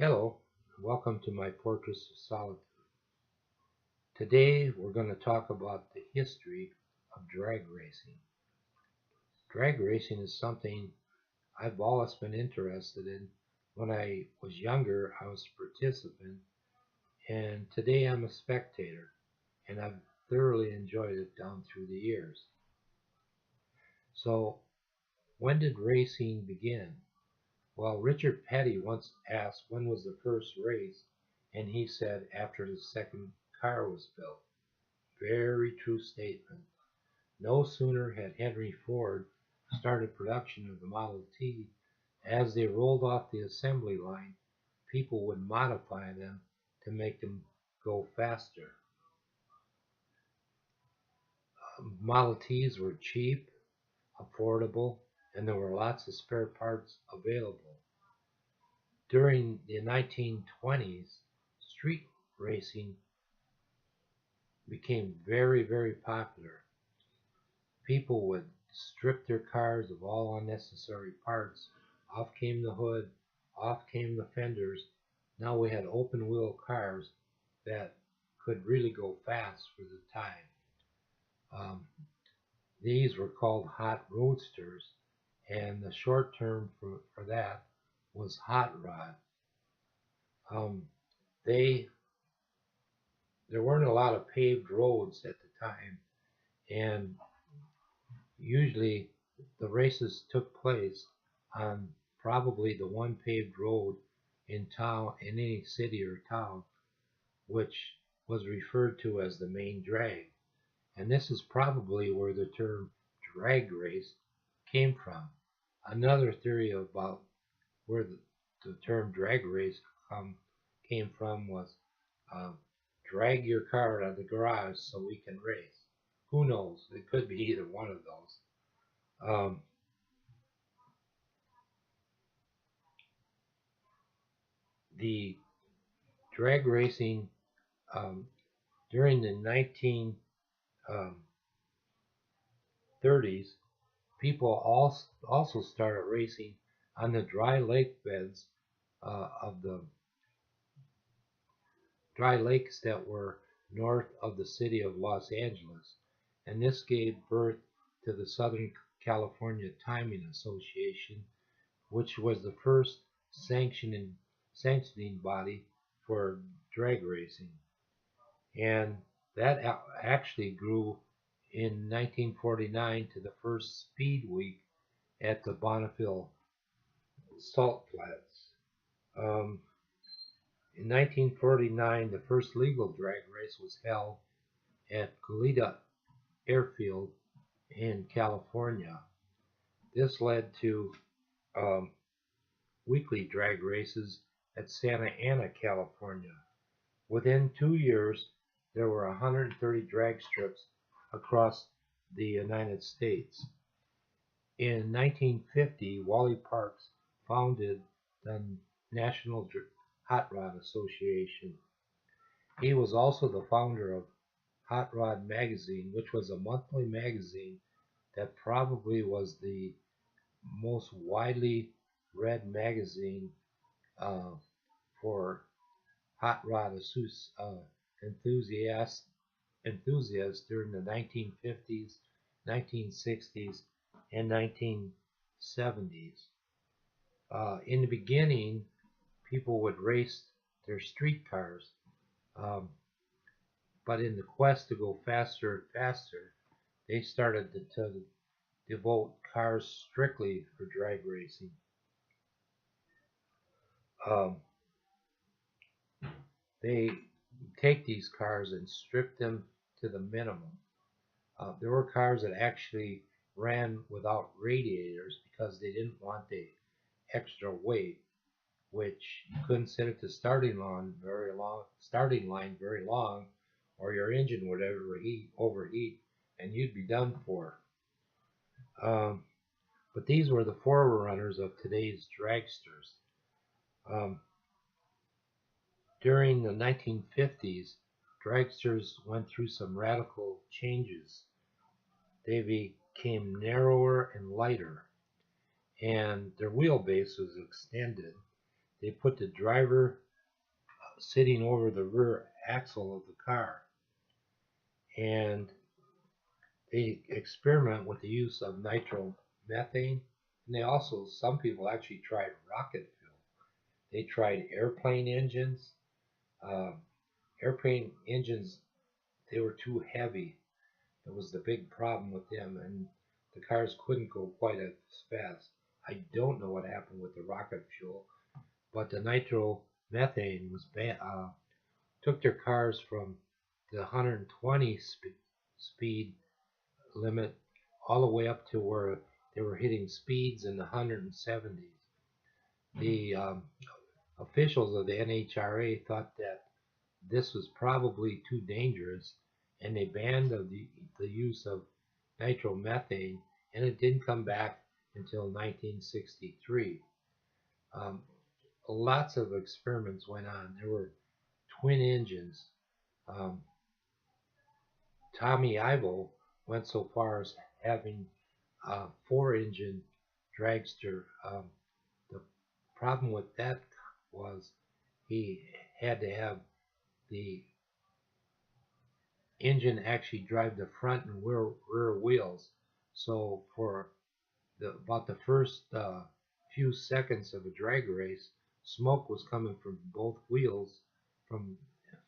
Hello, welcome to my Fortress of Solitude. Today we're going to talk about the history of drag racing. Drag racing is something I've always been interested in. When I was younger, I was a participant, and today I'm a spectator, and I've thoroughly enjoyed it down through the years. So, when did racing begin? Well, Richard Petty once asked when was the first race, and he said after the second car was built. Very true statement. No sooner had Henry Ford started production of the Model T, as they rolled off the assembly line, people would modify them to make them go faster. Model Ts were cheap, affordable, and there were lots of spare parts available. During the 1920s, street racing became very, very popular. People would strip their cars of all unnecessary parts. Off came the hood, off came the fenders. Now we had open wheel cars that could really go fast for the time. Um, these were called hot roadsters, and the short term for that was hot rod. Um, they there weren't a lot of paved roads at the time, and usually the races took place on probably the one paved road in town, in any city or town, which was referred to as the main drag. And this is probably where the term drag race came from. Another theory about where the term drag race came from was uh, drag your car out of the garage so we can race. Who knows? It could be either one of those. Um, the drag racing um, during the 1930s, people also started racing on the dry lake beds of the dry lakes that were north of the city of Los Angeles, and this gave birth to the Southern California Timing Association, which was the first sanctioning body for drag racing. And that actually grew in 1949 to the first Speed Week at the Bonneville Salt Flats. Um, in 1949, the first legal drag race was held at Goleta Airfield in California. This led to um, weekly drag races at Santa Ana, California. Within 2 years, there were 130 drag strips across the United States. In 1950, Wally Parks founded the National Hot Rod Association. He was also the founder of Hot Rod Magazine, which was a monthly magazine that probably was the most widely read magazine uh, for hot rod enthusiasts during the 1950s, 1960s, and 1970s. In the beginning, people would race their street cars, um, but in the quest to go faster and faster, they started to devote cars strictly for drag racing. Um, they take these cars and strip them to the minimum. There were cars that actually ran without radiators because they didn't want the extra weight, which you couldn't sit at the starting line very long, or your engine would overheat, and you'd be done for. Um, but these were the forerunners of today's dragsters. Um, During the 1950s, dragsters went through some radical changes. They became narrower and lighter, and their wheelbase was extended. they put the driver sitting over the rear axle of the car, and they experiment with the use of nitromethane, and they also, some people actually tried rocket fuel. They tried airplane engines. Um, Airplane engines, they were too heavy. It was the big problem with them, and the cars couldn't go quite as fast. I don't know what happened with the rocket fuel, but the nitromethane was bad. Took their cars from the 120 speed limit all the way up to where they were hitting speeds in the 170s. The officials of the NHRA thought that this was probably too dangerous, and they banned the use of nitromethane, and it didn't come back until 1963. Um, Lots of experiments went on. There were twin engines. Um, Tommy Ivo went so far as having a four-engine dragster. The problem with that was he had to have the engine actually drive the front and rear wheels. So for about the first few seconds of a drag race, smoke was coming from both wheels, from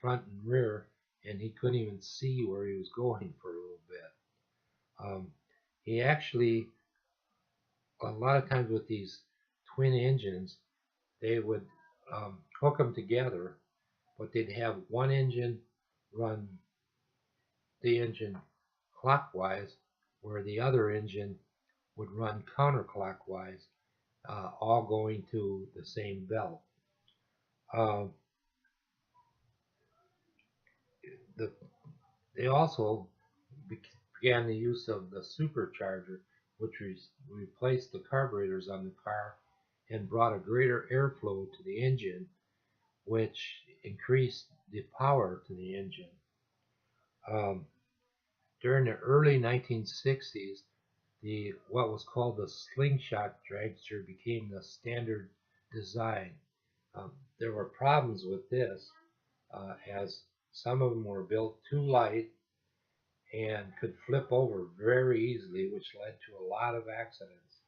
front and rear, and he couldn't even see where he was going for a little bit. He actually, a lot of times with these twin engines, they would hook them together, but they'd have one engine run the engine clockwise, where the other engine would run counterclockwise, all going to the same belt. Uh, the, they also began the use of the supercharger, which replaced the carburetors on the car and brought a greater airflow to the engine, which increased the power to the engine. Um, During the early 1960s, what was called the slingshot dragster became the standard design. There were problems with this, as some of them were built too light and could flip over very easily, which led to a lot of accidents.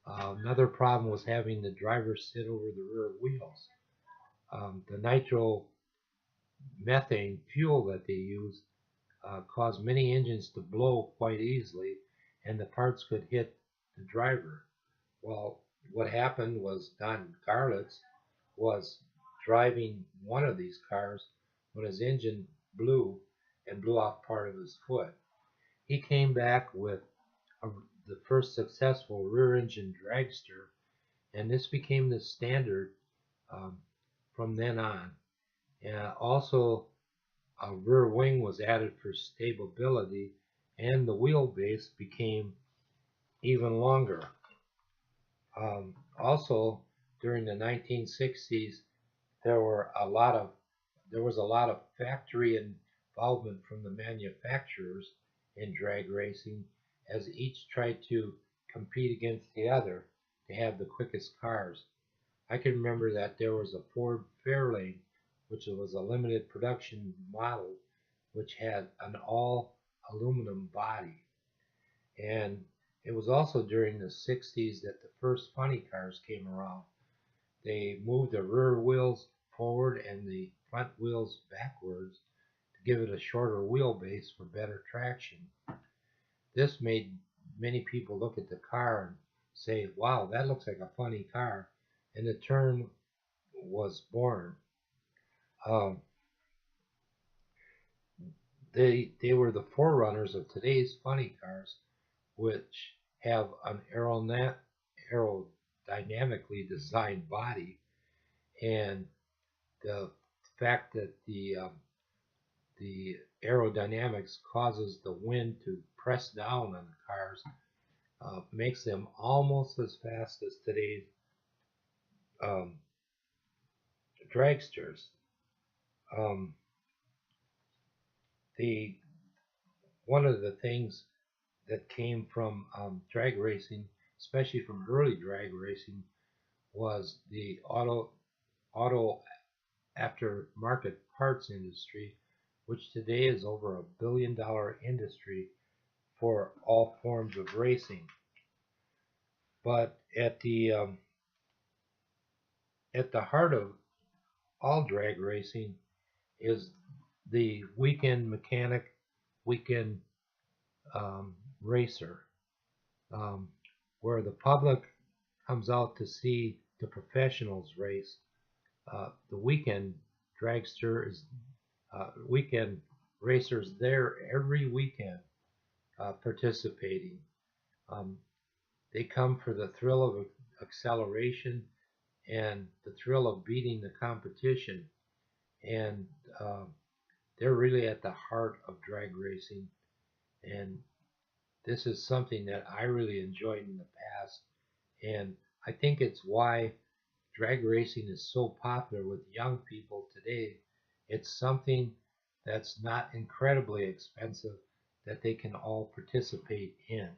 Another problem was having the driver sit over the rear wheels. The nitromethane fuel that they used caused many engines to blow quite easily, and the parts could hit the driver. Well, what happened was Don Garlitz was driving one of these cars when his engine blew and blew off part of his foot. He came back with a, the first successful rear-engine dragster, and this became the standard um, from then on. Also, a rear wing was added for stability, and the wheelbase became even longer. Also, during the 1960s, there was a lot of factory involvement from the manufacturers in drag racing, as each tried to compete against the other to have the quickest cars. I can remember that there was a Ford Fairlane, which was a limited production model, which had an all aluminum body. And it was also during the 60s that the first funny cars came around. They moved the rear wheels forward and the front wheels backwards to give it a shorter wheelbase for better traction. This made many people look at the car and say, wow, that looks like a funny car. And the term was born. Um, they were the forerunners of today's funny cars, which have an aerodynamically designed body, and the fact that the aerodynamics causes the wind to press down on the cars makes them almost as fast as today's um, dragsters. Um, One of the things that came from drag racing, especially from early drag racing, was the auto aftermarket parts industry, which today is over $1 billion industry for all forms of racing. But at the heart of all drag racing is the weekend mechanic, weekend racer, um, where the public comes out to see the professionals race. The weekend dragster is weekend racers there every weekend participating. Um, they come for the thrill of acceleration and the thrill of beating the competition, and uh, they're really at the heart of drag racing. And this is something that I really enjoyed in the past, and I think it's why drag racing is so popular with young people today. It's something that's not incredibly expensive that they can all participate in.